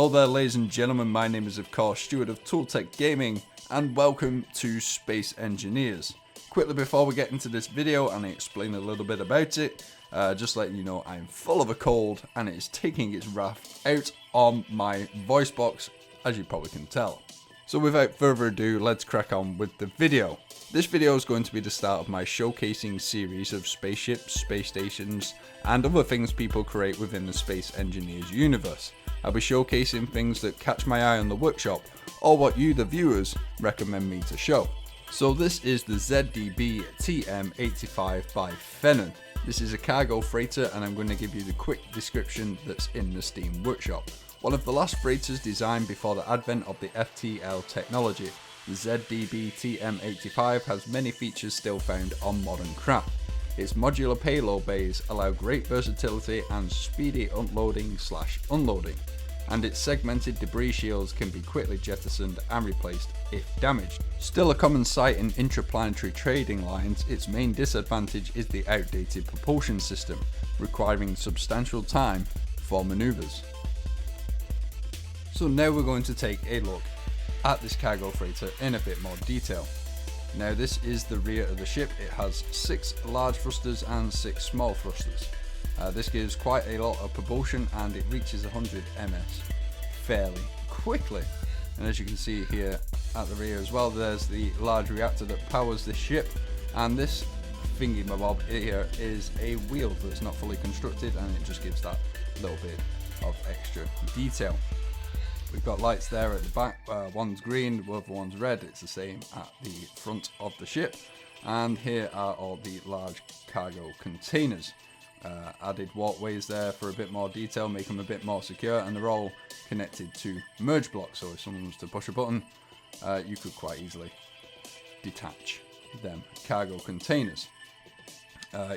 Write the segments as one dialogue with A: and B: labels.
A: Hello there ladies and gentlemen, my name is of course Stuart of Tooltech Gaming and welcome to Space Engineers. Quickly before we get into this video and I explain a little bit about it, just letting you know I'm full of a cold and it is taking its wrath out on my voice box, as you probably can tell. So without further ado, let's crack on with the video. This video is going to be the start of my showcasing series of spaceships, space stations, and other things people create within the Space Engineers universe. I'll be showcasing things that catch my eye on the workshop, or what you, the viewers, recommend me to show. So this is the ZDB TM-85 by Thenon. This is a cargo freighter and I'm going to give you the quick description that's in the Steam workshop. One of the last freighters designed before the advent of the FTL technology, the ZDB TM-85 has many features still found on modern craft. Its modular payload bays allow great versatility and speedy unloading/unloading, and its segmented debris shields can be quickly jettisoned and replaced if damaged. Still a common sight in intraplanetary trading lines, its main disadvantage is the outdated propulsion system, requiring substantial time for maneuvers. So now we're going to take a look at this cargo freighter in a bit more detail. Now this is the rear of the ship. It has 6 large thrusters and 6 small thrusters. This gives quite a lot of propulsion and it reaches 100 ms fairly quickly. And as you can see here at the rear as well, there's the large reactor that powers this ship, and this thingy-mabob here is a wheel that's not fully constructed and it just gives that little bit of extra detail. We've got lights there at the back, one's green, the other one's red. It's the same at the front of the ship. And here are all the large cargo containers. Added walkways there for a bit more detail, make them a bit more secure, and they're all connected to merge blocks, so if someone was to push a button, you could quite easily detach them cargo containers.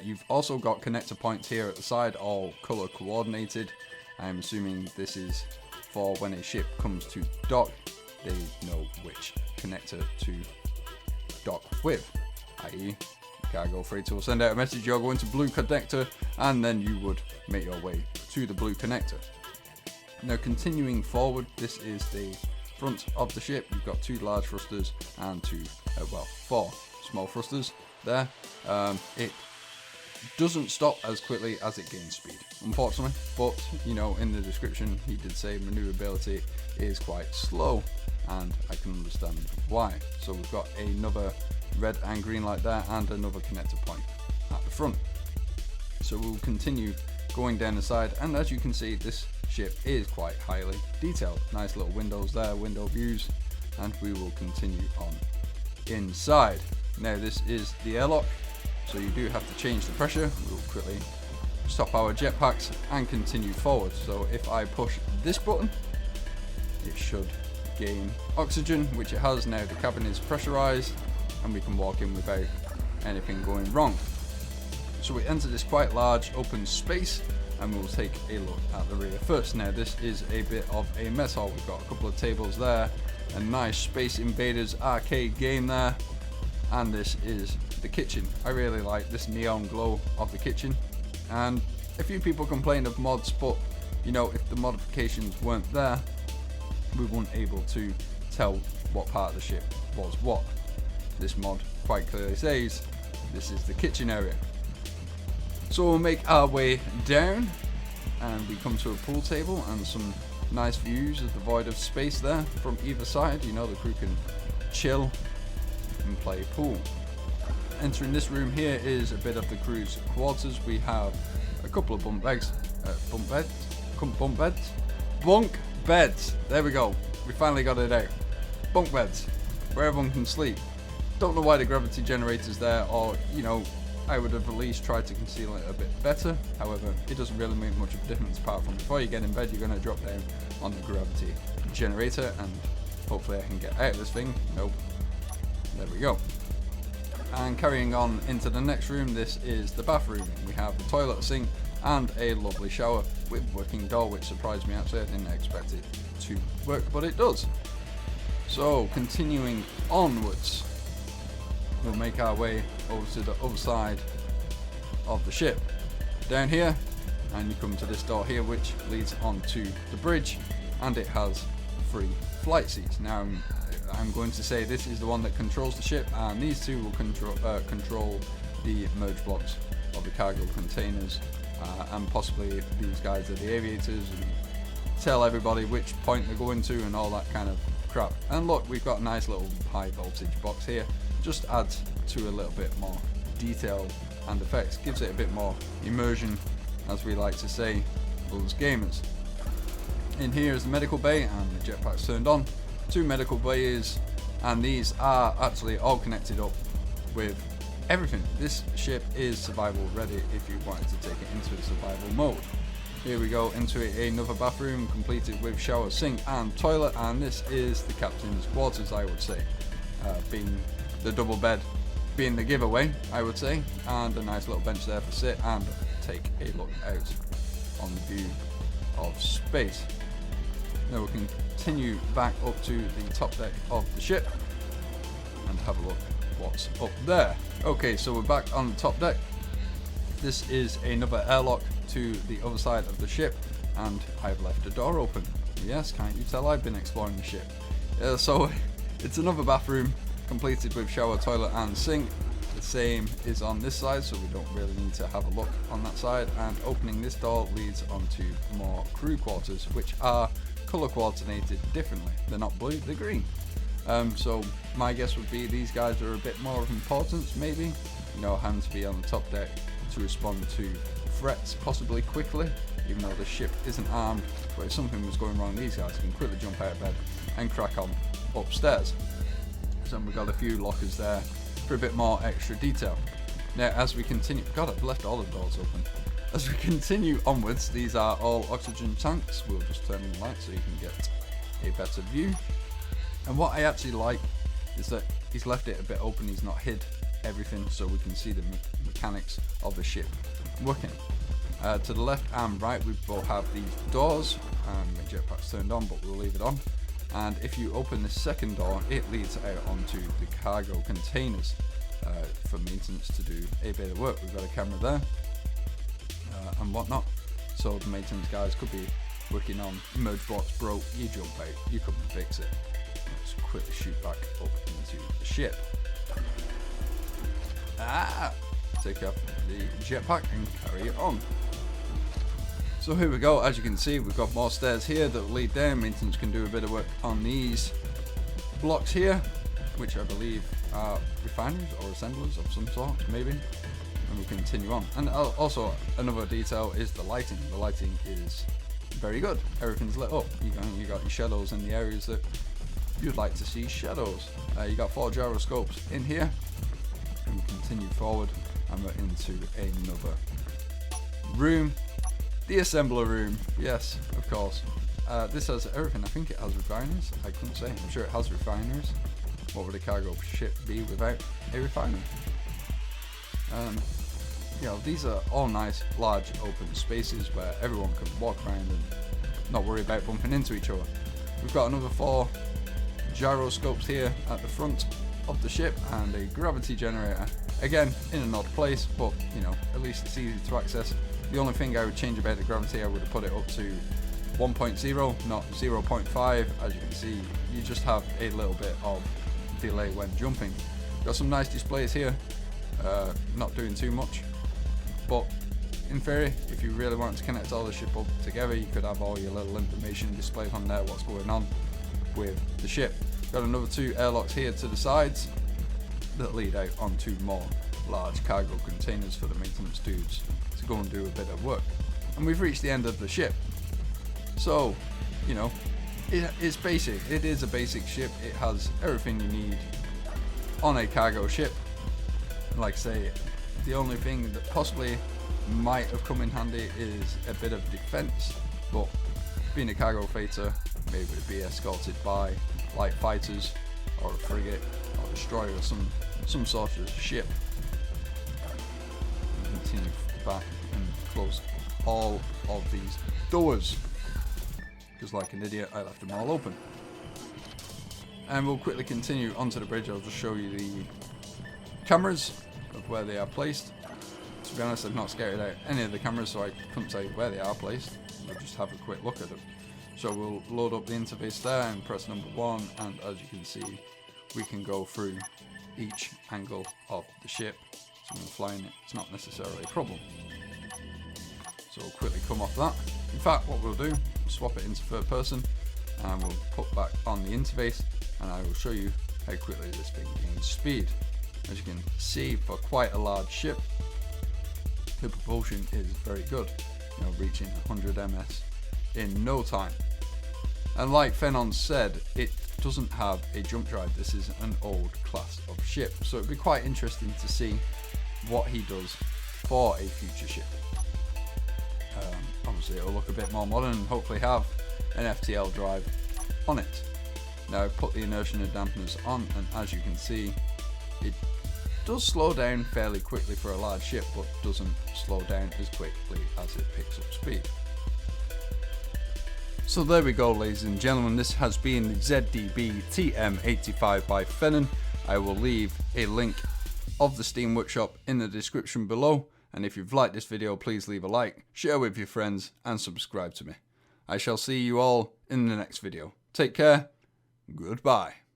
A: You've also got connector points here at the side, all color coordinated. I'm assuming this is for when a ship comes to dock, they know which connector to dock with, i.e. cargo freighter will send out a message, you're going to blue connector, and then you would make your way to the blue connector. Now continuing forward, this is the front of the ship. You've got 2 large thrusters and 4 small thrusters there. It doesn't stop as quickly as it gains speed, unfortunately, but you know, in the description he did say maneuverability is quite slow, and I can understand why. So we've got another red and green light there and another connector point at the front. So we'll continue going down the side, and as you can see, this ship is quite highly detailed. Nice little windows there, window views, and we will continue on inside. Now this is the airlock, so you do have to change the pressure. We'll quickly stop our jetpacks and continue forward. So if I push this button, it should gain oxygen, which it has. Now the cabin is pressurized and we can walk in without anything going wrong. So we enter this quite large open space and we'll take a look at the rear first. Now this is a bit of a mess hall. We've got a couple of tables there, a nice Space Invaders arcade game there, and this is the kitchen. I really like this neon glow of the kitchen, and a few people complain of mods, but you know, if the modifications weren't there, we weren't able to tell what part of the ship was what. This mod quite clearly says this is the kitchen area. So we'll make our way down and we come to a pool table and some nice views of the void of space there from either side. You know, the crew can chill and play pool. Entering this room here is a bit of the crew's quarters. We have a couple of bunk beds. Bunk beds. There we go. We finally got it out. Bunk beds, where everyone can sleep. Don't know why the gravity generator's there, or you know, I would have at least tried to conceal it a bit better. However, it doesn't really make much of a difference, apart from before you get in bed, you're going to drop down on the gravity generator, and hopefully I can get out of this thing. Nope. There we go. And carrying on into the next room, this is the bathroom. We have the toilet, a sink, and a lovely shower with working door, which surprised me actually. I didn't expect it to work, but it does. So continuing onwards, we'll make our way over to the other side of the ship. Down here, and you come to this door here, which leads onto the bridge, and it has 3 flight seats. Now I'm going to say this is the one that controls the ship, and these 2 will control the merge blocks of the cargo containers, and possibly these guys are the aviators, and tell everybody which point they're going to and all that kind of crap. And look, we've got a nice little high voltage box here, just adds to a little bit more detail and effects, gives it a bit more immersion, as we like to say, us gamers. In here is the medical bay, and the jetpack's turned on. 2 medical bays, and these are actually all connected up with everything. This ship is survival ready if you wanted to take it into a survival mode. Here we go into another bathroom completed with shower, sink and toilet, and this is the captain's quarters, I would say, being the double bed being the giveaway, I would say, and a nice little bench there for sit and take a look out on the view of space. Now we can continue back up to the top deck of the ship and have a look what's up there. Okay, so we're back on the top deck. This is another airlock to the other side of the ship, and I've left a door open. Yes, can't you tell I've been exploring the ship? So it's another bathroom completed with shower, toilet and sink. The same is on this side, so we don't really need to have a look on that side, and opening this door leads onto more crew quarters, which are color coordinated differently. They're not blue, they're green. So my guess would be these guys are a bit more of importance, maybe, you know, having to be on the top deck to respond to threats possibly quickly, even though the ship isn't armed. But if something was going wrong, these guys can quickly jump out of bed and crack on upstairs. So we've got a few lockers there for a bit more extra detail. Now as we continue, God, I've left all the doors open. As we continue onwards, these are all oxygen tanks. We'll just turn on the light so you can get a better view. And what I actually like is that he's left it a bit open, he's not hid everything, so we can see the mechanics of the ship working. To the left and right we both have these doors, and the jetpack's turned on, but we'll leave it on. And if you open the second door, it leads out onto the cargo containers for maintenance to do a bit of work. We've got a camera there and whatnot, so the maintenance guys could be working on merge blocks broke, you jump out, you couldn't fix it. Let's quickly shoot back up into the ship. Take off the jetpack and carry it on. So here we go. As you can see, we've got more stairs here that lead down. Maintenance can do a bit of work on these blocks here, which I believe are refineries or assemblers of some sort, maybe. And we continue on. And also another detail is the lighting. The lighting is very good. Everything's lit up. You got your shadows in the areas that you'd like to see shadows. You got 4 gyroscopes in here. And we continue forward and we're into another room. The assembler room, yes, of course. This has everything. I think it has refineries. I couldn't say. I'm sure it has refineries. What would a cargo ship be without a refinery? You know, these are all nice, large, open spaces where everyone can walk around and not worry about bumping into each other. We've got another 4 gyroscopes here at the front of the ship and a gravity generator. Again, in an odd place, but you know, at least it's easy to access. The only thing I would change about the gravity, I would have put it up to 1.0, not 0.5. As you can see, you just have a little bit of delay when jumping. Got some nice displays here, not doing too much, but in theory, if you really wanted to connect all the ship up together, you could have all your little information displayed on there, what's going on with the ship. Got another 2 airlocks here to the sides that lead out onto more large cargo containers for the maintenance dudes to go and do a bit of work. And we've reached the end of the ship. So, you know, it's basic. It is a basic ship. It has everything you need on a cargo ship. Like I say, the only thing that possibly might have come in handy is a bit of defense, but being a cargo freighter, maybe it would be escorted by light fighters or a frigate or destroyer or some sort of ship. Continue back and close all of these doors, because like an idiot I left them all open. And we'll quickly continue onto the bridge. I'll just show you the cameras of where they are placed. To be honest, I've not scouted out any of the cameras, so I couldn't tell you where they are placed. We'll just have a quick look at them. So we'll load up the interface there and press number 1, and as you can see, we can go through each angle of the ship. So when flying it, it's not necessarily a problem. So we'll quickly come off that. In fact, what we'll do, swap it into third person, and we'll put back on the interface, and I will show you how quickly this thing gains speed. As you can see, for quite a large ship, the propulsion is very good, reaching 100 ms in no time. And like Thenon said, it doesn't have a jump drive. This is an old class of ship, so it'd be quite interesting to see what he does for a future ship. Obviously it'll look a bit more modern and hopefully have an FTL drive on it. Now put the inertia and dampeners on, and as you can see, it does slow down fairly quickly for a large ship, but doesn't slow down as quickly as it picks up speed. So there we go, ladies and gentlemen, this has been the ZDB TM-85 by Thenon. I will leave a link of the Steam Workshop in the description below, and if you've liked this video, please leave a like, share with your friends, and subscribe to me. I shall see you all in the next video. Take care, goodbye.